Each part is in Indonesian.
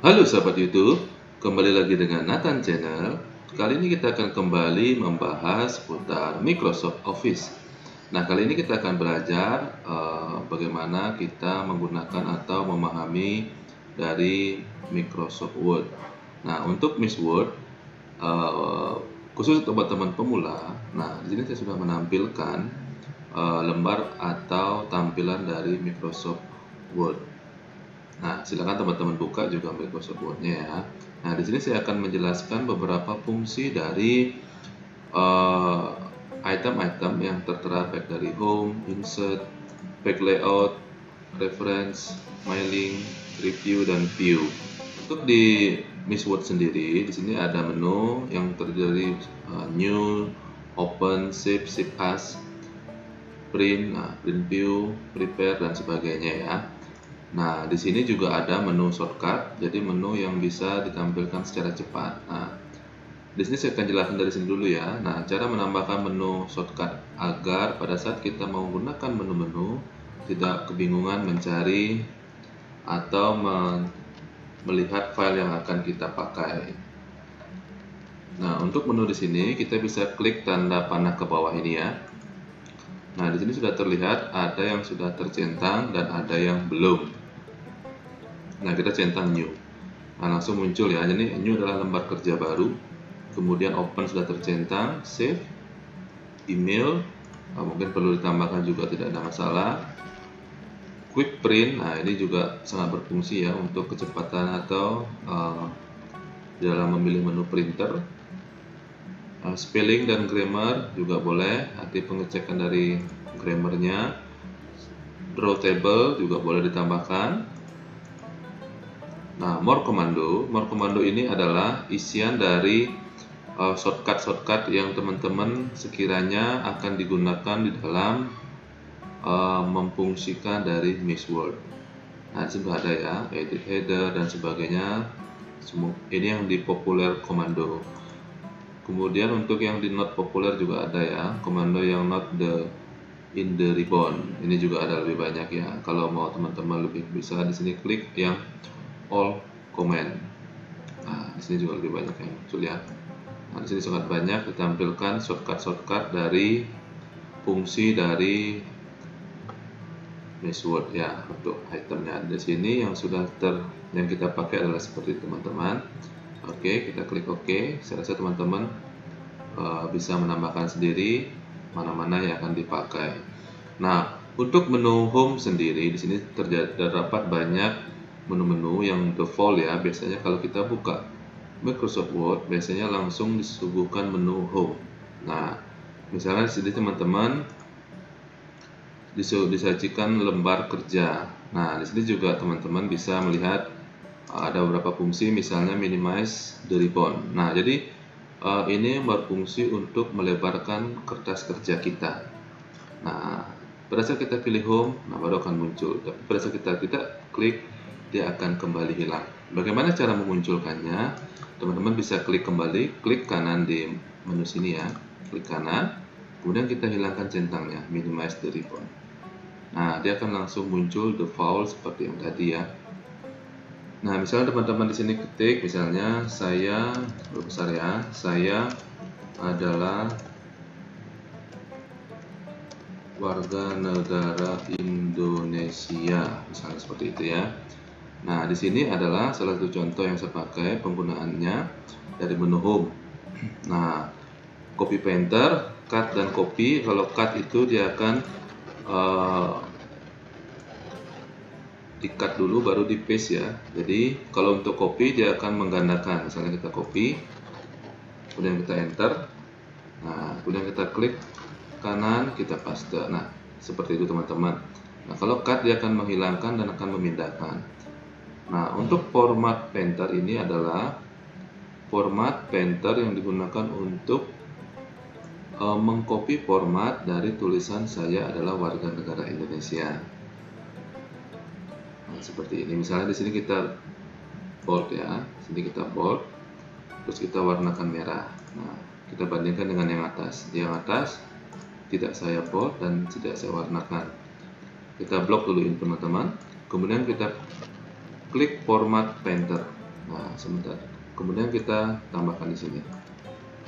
Halo sahabat YouTube, kembali lagi dengan Nathan Channel. Kali ini kita akan kembali membahas seputar Microsoft Office. Nah, kali ini kita akan belajar bagaimana kita menggunakan atau memahami dari Microsoft Word. Nah, untuk Miss Word, khusus untuk teman-teman pemula, nah di sini saya sudah menampilkan lembar atau tampilan dari Microsoft Word. Nah, silakan teman-teman buka juga Microsoft Word-nya ya. Nah, di sini saya akan menjelaskan beberapa fungsi dari item-item yang tertera baik dari Home, Insert, Back Layout, Reference, Mailing, Review, dan View. Untuk di Miss Word sendiri, di sini ada menu yang terdiri dari New, Open, Save, Save As, Print, Print View, Prepare, dan sebagainya ya. Nah, di sini juga ada menu shortcut, jadi menu yang bisa ditampilkan secara cepat. Nah, di sini saya akan jelaskan dari sini dulu ya. Nah, cara menambahkan menu shortcut agar pada saat kita mau menggunakan menu-menu tidak kebingungan mencari atau melihat file yang akan kita pakai. Nah, untuk menu di sini kita bisa klik tanda panah ke bawah ini ya. Nah, di sini sudah terlihat ada yang sudah tercentang dan ada yang belum. Nah, kita centang new. Nah, langsung muncul ya. Jadi new adalah lembar kerja baru. Kemudian open sudah tercentang, save, email, mungkin perlu ditambahkan juga tidak ada masalah. Quick print, nah ini juga sangat berfungsi ya untuk kecepatan atau dalam memilih menu printer. Spelling dan grammar juga boleh, nanti pengecekan dari grammarnya. Draw table juga boleh ditambahkan. Nah, more commando ini adalah isian dari shortcut yang teman-teman sekiranya akan digunakan di dalam memfungsikan dari Miss Word. Nah, di sini ada ya, edit header dan sebagainya. Ini yang di populer komando. Kemudian untuk yang di not populer juga ada ya, komando yang not in the ribbon. Ini juga ada lebih banyak ya. Kalau mau teman-teman lebih bisa di sini klik yang all command. Nah, di sini juga lebih banyak yang muncul ya. Nah, di sini sangat banyak ditampilkan shortcut dari fungsi dari Miss Word ya untuk itemnya. Di sini yang yang kita pakai adalah seperti teman-teman. Oke, kita klik OK. Saya rasa teman-teman bisa menambahkan sendiri mana-mana yang akan dipakai. Nah, untuk menu Home sendiri di sini terdapat banyak menu-menu yang default ya. Biasanya kalau kita buka Microsoft Word biasanya langsung disuguhkan menu Home. Nah, misalnya di sini teman-teman disajikan lembar kerja. Nah, di sini juga teman-teman bisa melihat ada beberapa fungsi, misalnya minimize the ribbon. Nah, jadi ini berfungsi untuk melebarkan kertas kerja kita. Nah, pada saat kita pilih Home, nah baru akan muncul. Tapi pada saat kita tidak klik, dia akan kembali hilang. Bagaimana cara memunculkannya? Teman-teman bisa klik kembali, klik kanan di menu sini ya, klik kanan, kemudian kita hilangkan centangnya, minimize the ribbon. Nah, dia akan langsung muncul default seperti yang tadi ya. Nah, misalnya teman-teman di sini ketik, misalnya saya besar ya, saya adalah warga negara Indonesia, misalnya seperti itu ya. Nah, di sini adalah salah satu contoh yang saya pakai penggunaannya dari menu Home. Nah, copy painter, cut dan copy. Kalau cut itu dia akan di-cut dulu baru di paste ya. Jadi, kalau untuk copy dia akan menggandakan. Misalnya kita copy, kemudian kita enter. Nah, kemudian kita klik kanan, kita paste. Nah, seperti itu teman-teman. Nah, kalau cut dia akan menghilangkan dan akan memindahkan. Nah, untuk format painter ini adalah format painter yang digunakan untuk mengcopy format dari tulisan saya adalah warga negara Indonesia. Nah, seperti ini. Misalnya di sini kita bold ya, sini kita bold, terus kita warnakan merah. Nah, kita bandingkan dengan yang atas. Yang atas tidak saya bold dan tidak saya warnakan. Kita blok dulu ini teman-teman. Kemudian kita klik format painter. Nah, sebentar. Kemudian kita tambahkan di sini.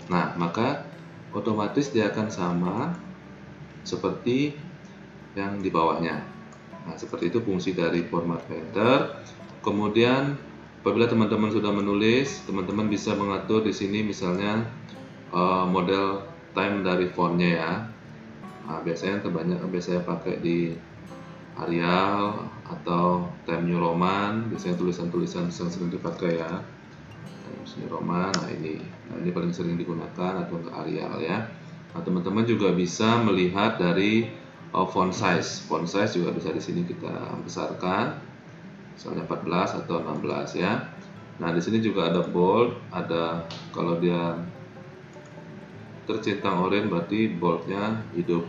Nah, maka otomatis dia akan sama seperti yang di bawahnya. Nah, seperti itu fungsi dari format painter. Kemudian apabila teman-teman sudah menulis, teman-teman bisa mengatur di sini misalnya model time dari fontnya ya. Nah, biasanya terbanyak biasanya pakai di Arial atau Time New Roman, biasanya tulisan-tulisan yang sering dipakai ya. Times New Roman, nah ini paling sering digunakan, atau untuk Arial ya. Nah, teman-teman juga bisa melihat dari font size. Font size juga bisa di sini kita besarkan, misalnya 14 atau 16 ya. Nah, di sini juga ada bold, ada kalau dia tercentang oranye berarti boldnya hidup.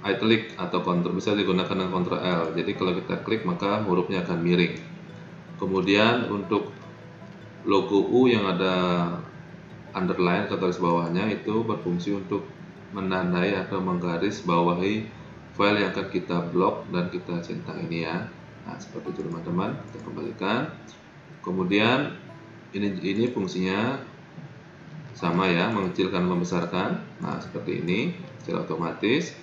Italic atau kontrol bisa digunakan dengan Ctrl L. Jadi kalau kita klik maka hurufnya akan miring. Kemudian untuk logo U yang ada underline atau garis bawahnya itu berfungsi untuk menandai atau menggaris bawahi file yang akan kita blok dan kita centang ini ya. Nah, seperti itu teman-teman, kita kembalikan. Kemudian ini fungsinya sama ya, mengecilkan membesarkan. Nah, seperti ini secara otomatis.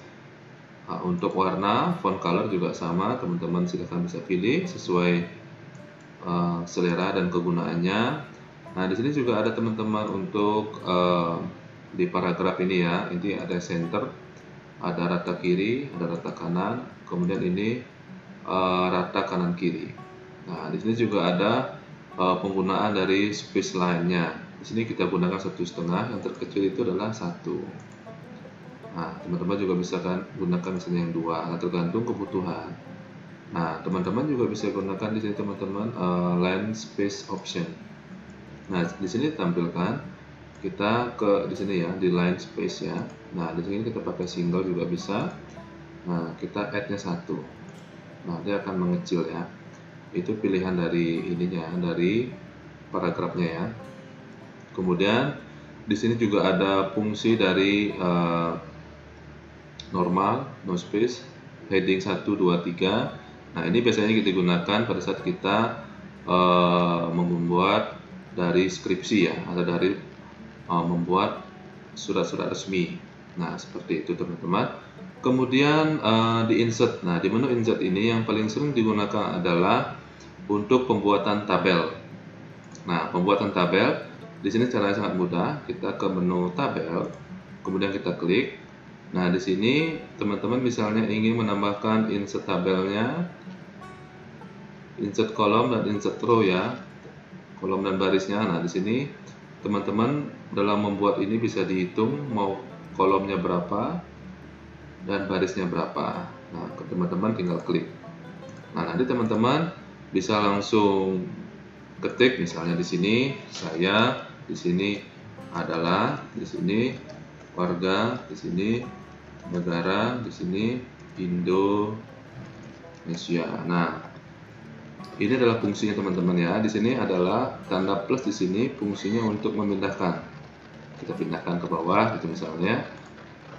Nah, untuk warna font color juga sama, teman-teman silahkan bisa pilih sesuai selera dan kegunaannya. Nah, di sini juga ada teman-teman untuk di paragraf ini ya, ini ada center, ada rata kiri, ada rata kanan, kemudian ini rata kanan kiri. Nah, di sini juga ada penggunaan dari space line-nya. Di sini kita gunakan 1,5, yang terkecil itu adalah 1. Nah, teman-teman juga bisa kan gunakan misalnya yang 2, tergantung kebutuhan. Nah, teman-teman juga bisa gunakan di sini teman-teman line space option. Nah, di sini tampilkan kita di sini ya, di line space ya. Nah, di sini kita pakai single juga bisa. Nah, kita add-nya 1. Nah, dia akan mengecil ya. Itu pilihan dari ininya, dari paragrafnya ya. Kemudian di sini juga ada fungsi dari normal, no space, heading 1, 2, 3. Nah, ini biasanya digunakan pada saat kita membuat dari skripsi ya, atau dari membuat surat-surat resmi. Nah, seperti itu teman-teman. Kemudian di insert. Nah, di menu insert ini yang paling sering digunakan adalah untuk pembuatan tabel. Nah, pembuatan tabel di sini caranya sangat mudah. Kita ke menu tabel, kemudian kita klik. Nah, di sini teman-teman misalnya ingin menambahkan insert tabelnya, insert kolom dan insert row ya, kolom dan barisnya. Nah, di sini teman-teman dalam membuat ini bisa dihitung mau kolomnya berapa dan barisnya berapa. Nah, teman-teman tinggal klik. Nah, nanti teman-teman bisa langsung ketik misalnya di sini saya, di sini adalah, di sini warga, di sini negara, di sini Indonesia. Nah, ini adalah fungsinya teman-teman ya. Di sini adalah tanda plus, di sini fungsinya untuk memindahkan. Kita pindahkan ke bawah gitu misalnya.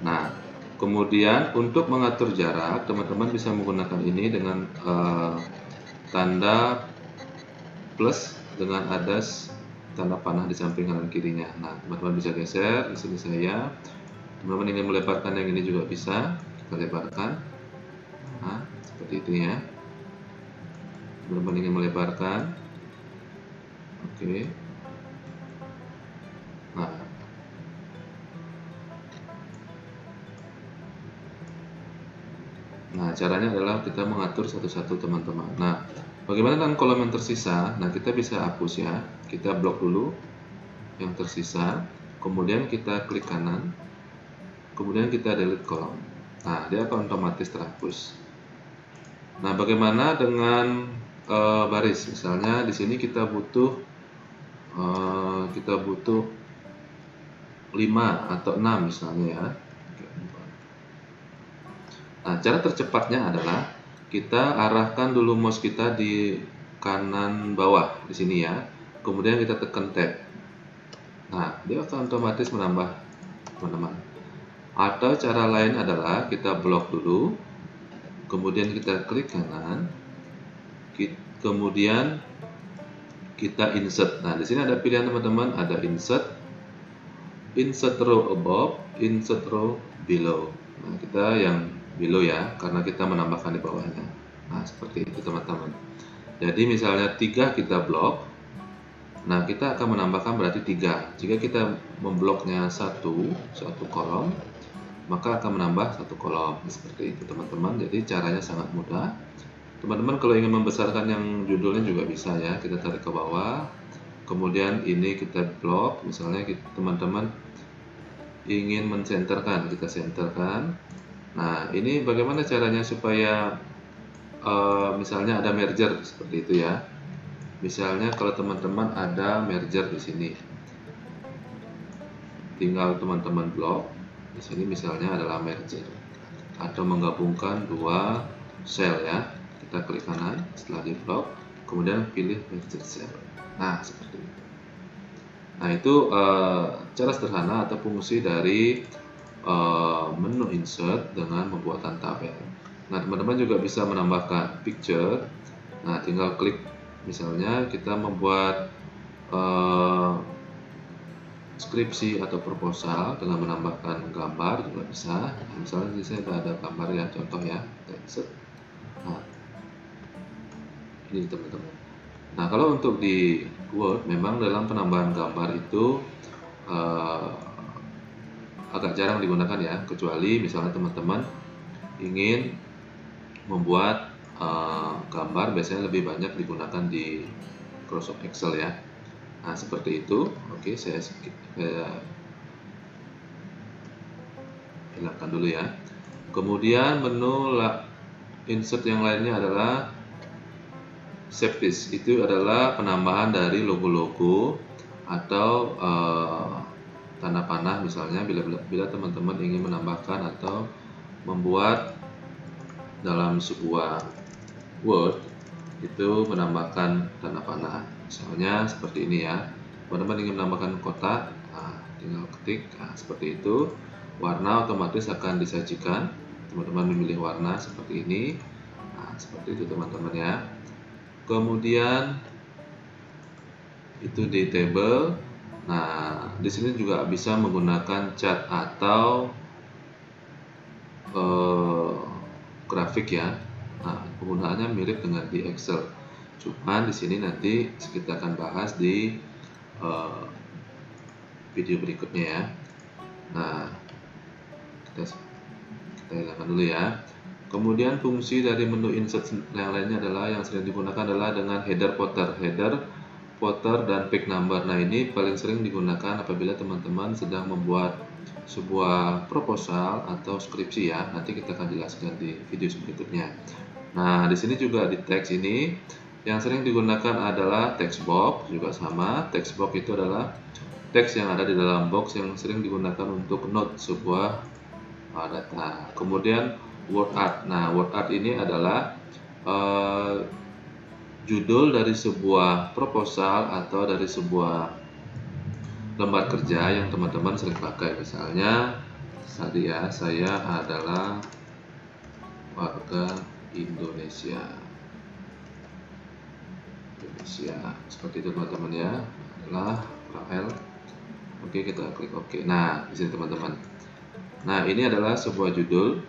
Nah, kemudian untuk mengatur jarak, teman-teman bisa menggunakan ini dengan tanda plus dengan ada tanda panah di samping kanan kirinya. Nah, teman-teman bisa geser. Di sini saya. Teman-teman ingin melebarkan yang ini juga bisa, kita lebarkan. Nah, seperti itu ya. Teman-teman ingin melebarkan, oke. Nah, caranya adalah kita mengatur satu-satu teman-teman. Nah, bagaimana dengan kolom yang tersisa? Nah, kita bisa hapus ya. Kita blok dulu yang tersisa, kemudian kita klik kanan, kemudian kita delete kolom. Nah, dia akan otomatis terhapus. Nah, bagaimana dengan baris? Misalnya di sini kita butuh 5 atau 6 misalnya ya. Nah, cara tercepatnya adalah kita arahkan dulu mouse kita di kanan bawah di sini ya. Kemudian kita tekan tab. Nah, dia akan otomatis menambah teman-teman. Atau cara lain adalah kita blok dulu, kemudian kita klik kanan, kemudian kita insert. Nah, di sini ada pilihan teman-teman, ada insert row above, insert row below. Nah, kita yang below ya, karena kita menambahkan di bawahnya. Nah, seperti itu teman-teman. Jadi misalnya 3 kita blok, nah kita akan menambahkan berarti 3. Jika kita membloknya satu kolom, maka akan menambah 1 kolom. Seperti itu teman-teman. Jadi caranya sangat mudah. Teman-teman kalau ingin membesarkan yang judulnya juga bisa ya, kita tarik ke bawah. Kemudian ini kita blok, misalnya teman-teman ingin mensenterkan, kita senterkan. Nah, ini bagaimana caranya supaya misalnya ada merger seperti itu ya. Misalnya kalau teman-teman ada merger di sini, tinggal teman-teman blok. Di sini misalnya adalah merger atau menggabungkan 2 sel ya. Kita klik kanan setelah di blok, kemudian pilih merger cell. Nah, seperti itu. Nah, itu cara sederhana atau fungsi dari menu insert dengan pembuatan tabel. Nah, teman-teman juga bisa menambahkan picture. Nah, tinggal klik, misalnya kita membuat skripsi atau proposal dengan menambahkan gambar juga bisa. Nah, misalnya di sini ada gambar ya, contoh ya, kita insert. Nah, ini teman-teman. Nah, kalau untuk di Word, memang dalam penambahan gambar itu agak jarang digunakan ya, kecuali misalnya teman-teman ingin membuat gambar, biasanya lebih banyak digunakan di Microsoft Excel ya. Nah, seperti itu. Oke, saya hilangkan dulu ya. Kemudian menu insert yang lainnya adalah Shape List. Itu adalah penambahan dari logo-logo atau tanda panah, misalnya bila teman-teman ingin menambahkan atau membuat dalam sebuah Word itu menambahkan tanda panah. Misalnya seperti ini ya. Teman-teman ingin menambahkan kotak, nah, tinggal ketik, nah, seperti itu. Warna otomatis akan disajikan. Teman-teman memilih warna seperti ini. Nah, seperti itu teman-teman ya. Kemudian itu di table. Nah, di sini juga bisa menggunakan chart atau grafik ya. Nah, penggunaannya mirip dengan di Excel. Cuman di sini nanti kita akan bahas di video berikutnya ya. Nah, kita hilangkan dulu ya. Kemudian fungsi dari menu insert yang lainnya adalah yang sering digunakan adalah dengan header, footer, dan page number. Nah, ini paling sering digunakan apabila teman-teman sedang membuat sebuah proposal atau skripsi ya. Nanti kita akan jelaskan di video berikutnya. Nah, di sini juga di teks ini yang sering digunakan adalah text box, juga sama. Text box itu adalah teks yang ada di dalam box yang sering digunakan untuk note sebuah data. Kemudian word art. Nah, word art ini adalah judul dari sebuah proposal atau dari sebuah lembar kerja yang teman-teman sering pakai. Misalnya tadi ya, saya adalah warga Indonesia. Seperti itu teman-teman ya. Adalah Rafael. Oke, kita klik OK. Nah, di sini teman-teman. Nah, ini adalah sebuah judul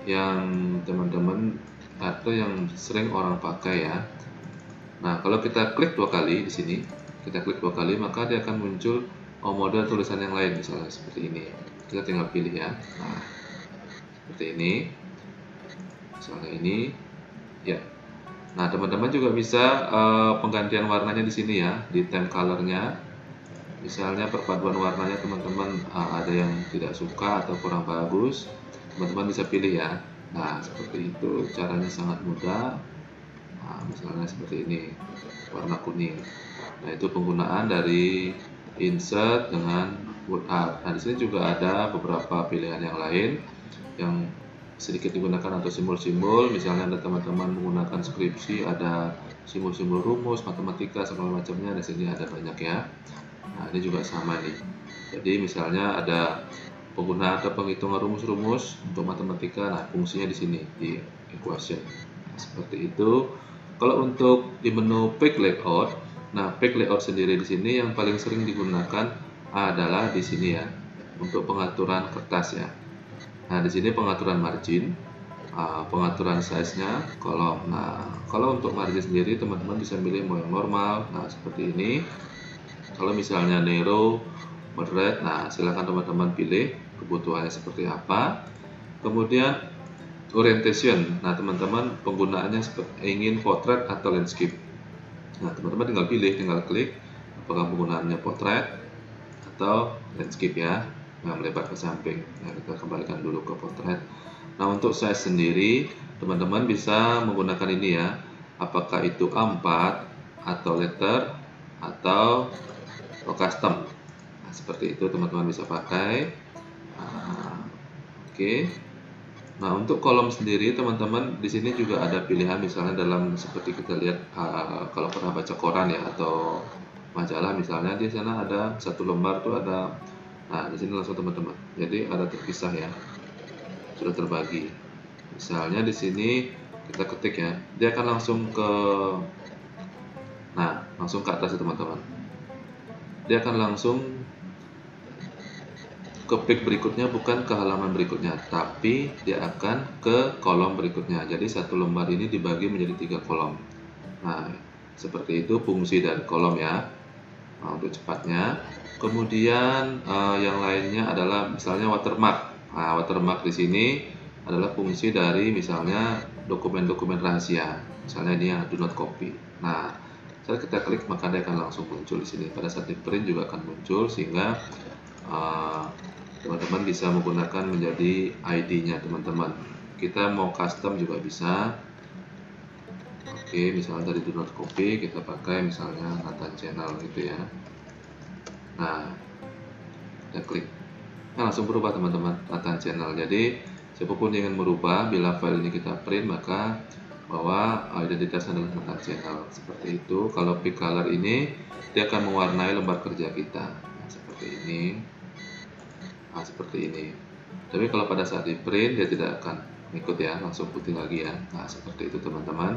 yang teman-teman atau yang sering orang pakai ya. Nah, kalau kita klik 2 kali di sini, kita klik 2 kali, maka dia akan muncul model tulisan yang lain, misalnya seperti ini. Kita tinggal pilih ya. Nah, seperti ini. Misalnya ini, ya. Nah, teman-teman juga bisa penggantian warnanya di sini ya, di theme color-nya. Misalnya perpaduan warnanya teman-teman ada yang tidak suka atau kurang bagus, teman-teman bisa pilih ya. Nah, seperti itu, caranya sangat mudah. Nah, misalnya seperti ini, warna kuning. Nah, itu penggunaan dari insert dengan word art. Nah, di sini juga ada beberapa pilihan yang lain yang sedikit digunakan atau simbol-simbol. Misalnya ada teman-teman menggunakan skripsi, ada simbol-simbol rumus, matematika, segala macamnya. Di sini ada banyak ya. Nah, ini juga sama nih. Jadi misalnya ada penggunaan atau penghitungan rumus-rumus untuk matematika. Nah, fungsinya di sini di equation. Nah, seperti itu. Kalau untuk di menu page layout, Nah, page layout sendiri di sini yang paling sering digunakan adalah di sini ya, untuk pengaturan kertas ya. Nah, di sini pengaturan margin, pengaturan size-nya, kolom. Nah, kalau untuk margin sendiri teman-teman bisa pilih mau yang normal. Nah, seperti ini. Kalau misalnya narrow, moderate, nah silakan teman-teman pilih kebutuhannya seperti apa. Kemudian orientation. Nah, teman-teman penggunaannya ingin portrait atau landscape. Nah, teman-teman tinggal pilih, tinggal klik apakah penggunaannya portrait atau landscape ya. Nah, melebar ke samping. Nah, kita kembalikan dulu ke portrait. Nah, untuk size sendiri teman-teman bisa menggunakan ini ya, apakah itu A4 atau letter atau custom. Nah, seperti itu teman-teman bisa pakai. Oke. Nah, untuk kolom sendiri teman-teman di sini juga ada pilihan, misalnya dalam seperti kita lihat kalau pernah baca koran ya atau majalah, misalnya di sana ada satu lembar tuh ada. Nah, di sini langsung teman-teman. Jadi ada terpisah ya. Sudah terbagi. Misalnya di sini kita ketik ya, dia akan langsung ke langsung ke atas ya teman-teman. Dia akan langsung ke page berikutnya, bukan ke halaman berikutnya, tapi dia akan ke kolom berikutnya. Jadi satu lembar ini dibagi menjadi 3 kolom. Nah, seperti itu fungsi dari kolom ya. Nah, untuk cepatnya. Kemudian yang lainnya adalah misalnya watermark. Nah, watermark di sini adalah fungsi dari misalnya dokumen-dokumen rahasia. Misalnya ini yang do not copy. Nah, setelah kita klik maka dia akan langsung muncul di sini. Pada saat di print juga akan muncul, sehingga teman-teman bisa menggunakan menjadi ID-nya teman-teman. Kita mau custom juga bisa. Oke, misalnya dari do not copy kita pakai misalnya Nathan Channel gitu ya. Nah, kita klik. Nah, langsung berubah teman-teman, Nathan Channel. Jadi siapapun yang ingin merubah, bila file ini kita print maka bahwa identitasnya adalah Nathan Channel. Seperti itu. Kalau pick color ini dia akan mewarnai lembar kerja kita. Nah, seperti ini. Nah, seperti ini. Tapi kalau pada saat di print dia tidak akan ikut ya, langsung putih lagi ya. Nah, seperti itu teman-teman.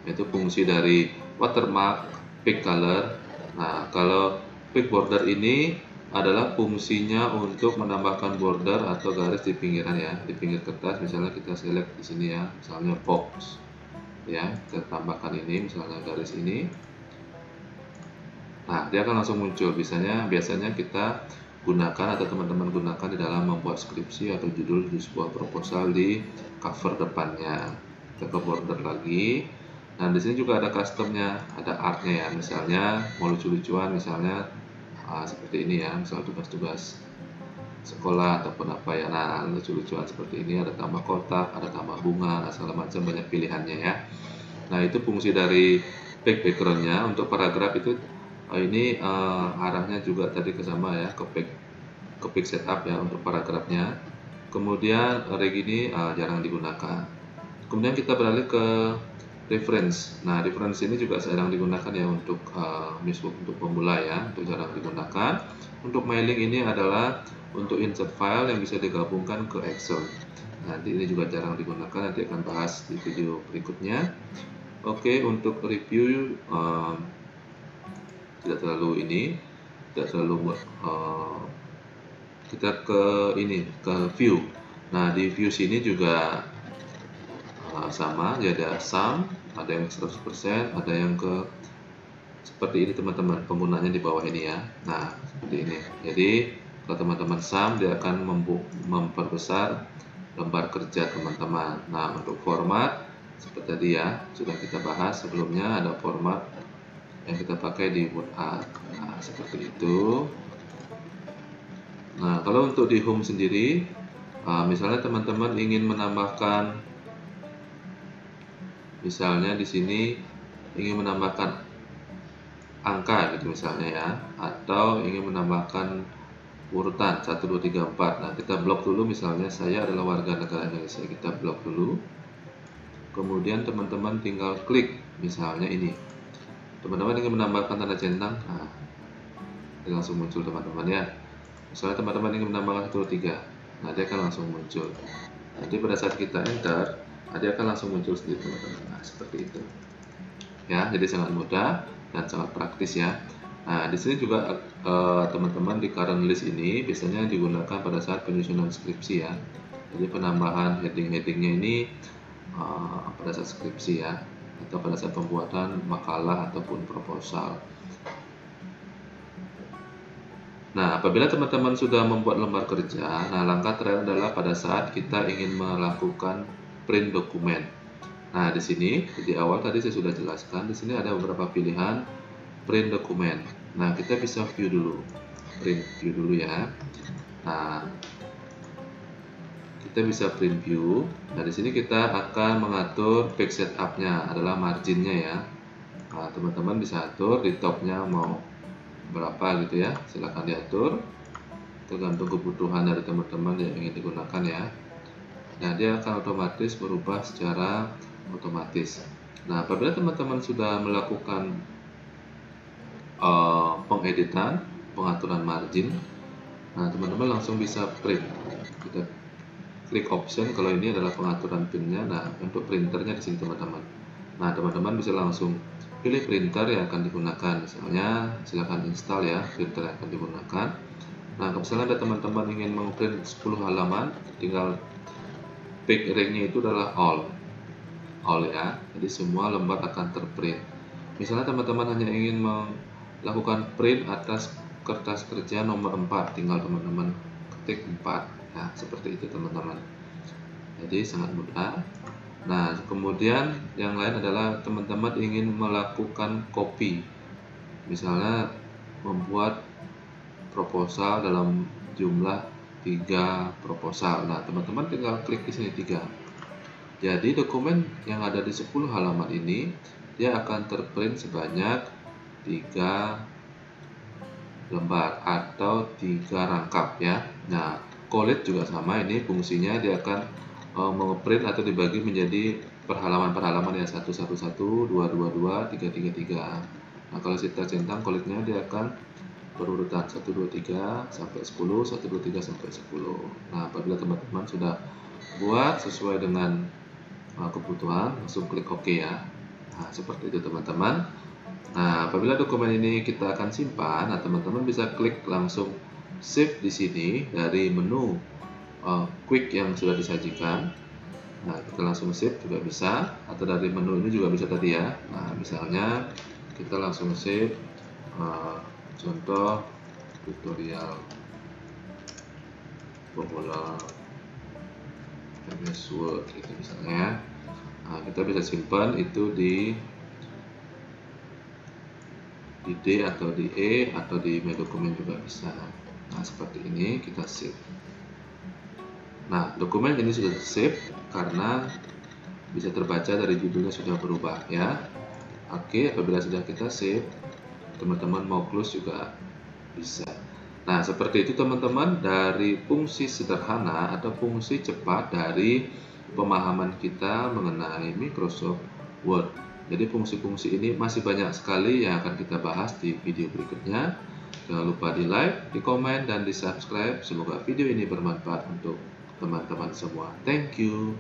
Itu fungsi dari watermark, pick color. Nah, kalau pick border ini adalah fungsinya untuk menambahkan border atau garis di pinggiran ya, di pinggir kertas. Misalnya kita select di sini ya, misalnya box ya, kita tambahkan ini misalnya garis ini. Nah, dia akan langsung muncul. Biasanya kita gunakan atau teman-teman gunakan di dalam membuat skripsi atau judul di sebuah proposal di cover depannya. Kita ke border lagi. Nah, di sini juga ada customnya, ada artnya ya. Misalnya mau lucu-lucuan, misalnya seperti ini ya, misalnya tugas-tugas sekolah ataupun apa ya. Nah, lucu-lucuan seperti ini, ada tambah kotak, ada tambah bunga, segala macam, banyak pilihannya ya. Nah, itu fungsi dari backgroundnya. Untuk paragraf itu ini arahnya juga tadi kesama ya, ke page setup ya untuk paragrafnya. Kemudian reg ini jarang digunakan. Kemudian kita beralih ke reference. Nah, reference ini juga jarang digunakan ya untuk untuk pemula ya, untuk jarang digunakan. Untuk mailing ini adalah untuk insert file yang bisa digabungkan ke Excel. Nanti ini juga jarang digunakan, nanti akan bahas di video berikutnya. Oke, untuk review tidak terlalu kita ke view. Nah, di view sini juga sama, jadi ada sum, ada yang 100%, ada yang ke seperti ini teman-teman, penggunanya di bawah ini ya. Nah, seperti ini. Jadi kalau teman-teman sum, dia akan memperbesar lembar kerja teman-teman. Nah, untuk format seperti tadi ya, sudah kita bahas sebelumnya, ada format yang kita pakai di WordArt. Nah, seperti itu. Nah, kalau untuk di home sendiri, misalnya teman-teman ingin menambahkan, misalnya di sini ingin menambahkan angka gitu misalnya ya, atau ingin menambahkan urutan 1, 2, 3, 4. Nah, kita blok dulu, misalnya saya adalah warga negara Indonesia, kita blok dulu. Kemudian teman-teman tinggal klik, misalnya ini. Teman-teman ingin menambahkan tanda centang, nah, dia langsung muncul teman-teman ya. Misalnya teman-teman ingin menambahkan 1, 2, 3, nah dia akan langsung muncul. Nanti pada saat kita enter, dia akan langsung muncul sendiri teman-teman. Nah, seperti itu. Ya, jadi sangat mudah. dan sangat praktis ya. Nah, di sini juga teman-teman di current list ini biasanya digunakan pada saat penyusunan skripsi ya. Jadi penambahan heading-headingnya ini pada saat skripsi ya, atau pada saat pembuatan makalah ataupun proposal. Nah, apabila teman-teman sudah membuat lembar kerja, nah langkah terakhir adalah pada saat kita ingin melakukan print dokumen. Nah, di sini di awal tadi saya sudah jelaskan, di sini ada beberapa pilihan print dokumen. Nah, kita bisa view dulu, print view dulu ya. Nah, kita bisa print view. Nah, di sini kita akan mengatur page setup-nya, adalah marginnya ya. Nah, teman-teman bisa atur di topnya mau berapa gitu ya, silahkan diatur tergantung kebutuhan dari teman-teman yang ingin digunakan ya. Nah, dia akan otomatis berubah secara otomatis. Nah, apabila teman-teman sudah melakukan pengeditan, pengaturan margin, nah teman-teman langsung bisa print. Kita klik option kalau ini adalah pengaturan pinnya. Nah, untuk printernya di sini teman-teman. Nah, teman-teman bisa langsung pilih printer yang akan digunakan. Misalnya, silahkan install ya printer yang akan digunakan. Nah, misalnya ada teman-teman ingin mengprint 10 halaman, tinggal pick ranknya itu adalah all ya. Jadi semua lembar akan terprint. Misalnya teman-teman hanya ingin melakukan print atas kertas kerja nomor 4, tinggal teman-teman ketik 4. Nah, seperti itu teman-teman. Jadi sangat mudah. Nah, kemudian yang lain adalah teman-teman ingin melakukan copy. Misalnya membuat proposal dalam jumlah 3 proposal. Nah, teman-teman tinggal klik di sini 3. Jadi dokumen yang ada di 10 halaman ini dia akan terprint sebanyak 3 lembar atau 3 rangkap ya. Nah, collate juga sama, ini fungsinya dia akan mengeprint atau dibagi menjadi perhalaman-perhalaman ya, 111, 222, 333. Nah, kalau kita centang collate-nya dia akan berurutan 123 sampai 10, 123 sampai 10. Nah, apabila teman-teman sudah buat sesuai dengan kebutuhan, langsung klik OK ya. Nah, seperti itu teman-teman. Nah, apabila dokumen ini kita akan simpan, nah teman-teman bisa klik langsung save di sini dari menu quick yang sudah disajikan. Nah, kita langsung save juga bisa, atau dari menu ini juga bisa tadi ya. Nah, misalnya kita langsung save contoh tutorial formula MS Word gitu misalnya. Nah, kita bisa simpan itu di D atau di E atau di dokumen juga bisa. Nah, seperti ini kita save. Nah, dokumen ini sudah save karena bisa terbaca dari judulnya sudah berubah ya. Oke, apabila sudah kita save, teman-teman mau close juga bisa. Nah, seperti itu teman-teman, dari fungsi sederhana atau fungsi cepat dari pemahaman kita mengenai Microsoft Word. Jadi fungsi-fungsi ini masih banyak sekali yang akan kita bahas di video berikutnya. Jangan lupa di like, di komen, dan di subscribe. Semoga video ini bermanfaat untuk teman-teman semua. Thank you.